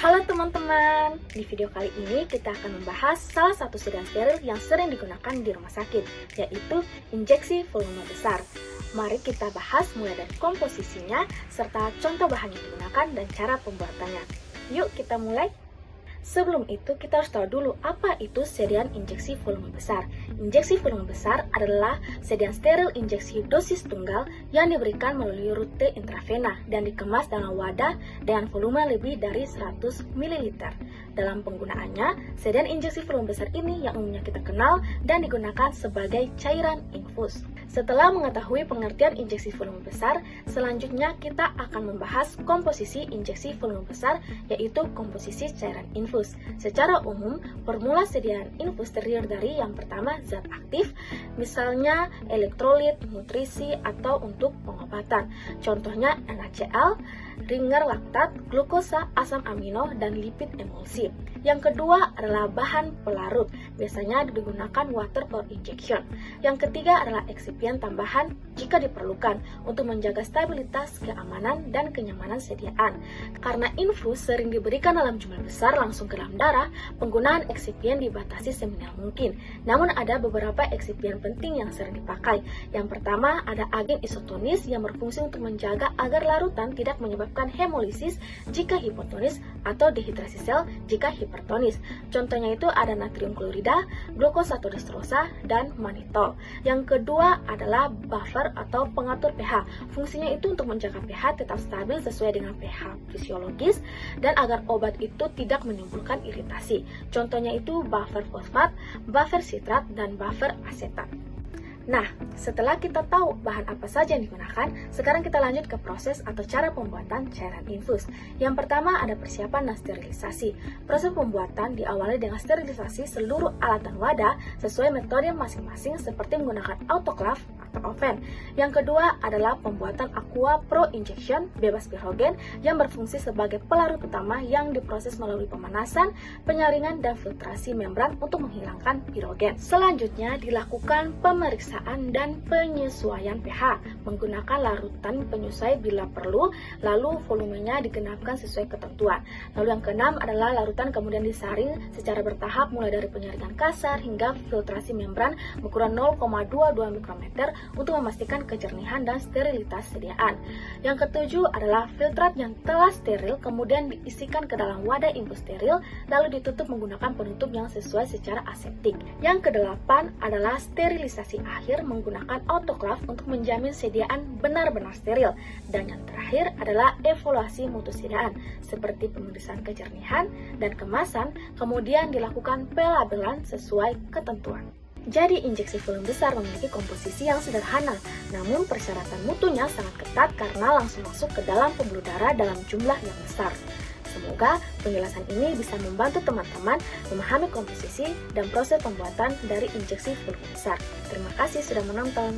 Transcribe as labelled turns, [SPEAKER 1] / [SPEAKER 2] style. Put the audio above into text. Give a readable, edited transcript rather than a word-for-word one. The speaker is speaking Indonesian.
[SPEAKER 1] Halo teman-teman, di video kali ini kita akan membahas salah satu sedan steril yang sering digunakan di rumah sakit, yaitu injeksi volume besar. Mari kita bahas mulai dari komposisinya, serta contoh bahan yang digunakan dan cara pembuatannya. Yuk kita mulai! Sebelum itu, kita harus tahu dulu apa itu sedian injeksi volume besar. Injeksi volume besar adalah sedian steril injeksi dosis tunggal yang diberikan melalui rute intravena dan dikemas dalam wadah dengan volume lebih dari 100 ml. Dalam penggunaannya, sedian injeksi volume besar ini yang umumnya kita kenal dan digunakan sebagai cairan infus. Setelah mengetahui pengertian injeksi volume besar, selanjutnya kita akan membahas komposisi injeksi volume besar, yaitu komposisi cairan infus. Secara umum, formula sediaan infus terdiri dari yang pertama zat aktif, misalnya elektrolit, nutrisi, atau untuk pengobatan. Contohnya NaCl, ringer laktat, glukosa, asam amino, dan lipid emulsi. Yang kedua adalah bahan pelarut, biasanya digunakan water for injection. Yang ketiga adalah eksipien tambahan jika diperlukan untuk menjaga stabilitas, keamanan, dan kenyamanan sediaan. Karena infus sering diberikan dalam jumlah besar langsung ke dalam darah, penggunaan eksipien dibatasi seminimal mungkin. Namun ada beberapa eksipien penting yang sering dipakai. Yang pertama ada agen isotonis yang berfungsi untuk menjaga agar larutan tidak menyebabkan hemolisis jika hipotonis atau dehidrasi sel jika hipertonis. Contohnya itu ada natrium klorida, glukosa atau destrosa, dan manitol. Yang kedua adalah buffer atau pengatur pH. Fungsinya itu untuk menjaga pH tetap stabil sesuai dengan pH fisiologis dan agar obat itu tidak menimbulkan iritasi. Contohnya itu buffer fosfat, buffer sitrat, dan buffer asetat. Nah, setelah kita tahu bahan apa saja yang digunakan, sekarang kita lanjut ke proses atau cara pembuatan cairan infus. Yang pertama ada persiapan dan sterilisasi. Proses pembuatan diawali dengan sterilisasi seluruh alat dan wadah sesuai metode masing-masing seperti menggunakan autoclave atau oven. Yang kedua adalah pembuatan aqua pro injection bebas pirogen yang berfungsi sebagai pelarut utama yang diproses melalui pemanasan, penyaringan, dan filtrasi membran untuk menghilangkan pirogen. Selanjutnya dilakukan pemeriksaan dan penyesuaian pH menggunakan larutan penyesuai bila perlu, lalu volumenya digenapkan sesuai ketentuan. Lalu yang keenam adalah larutan kemudian disaring secara bertahap mulai dari penyaringan kasar hingga filtrasi membran berukuran 0,22 mikrometer untuk memastikan kejernihan dan sterilitas sediaan. Yang ketujuh adalah filtrat yang telah steril kemudian diisikan ke dalam wadah infus steril lalu ditutup menggunakan penutup yang sesuai secara aseptik. Yang kedelapan adalah sterilisasi akhir menggunakan autoclave untuk menjamin sediaan benar-benar steril. Dan yang terakhir adalah evaluasi mutu sediaan seperti pemeriksaan kejernihan dan kemasan, kemudian dilakukan pelabelan sesuai ketentuan. Jadi injeksi volume besar memiliki komposisi yang sederhana, namun persyaratan mutunya sangat ketat karena langsung masuk ke dalam pembuluh darah dalam jumlah yang besar. Semoga penjelasan ini bisa membantu teman-teman memahami komposisi dan proses pembuatan dari injeksi volume besar. Terima kasih sudah menonton.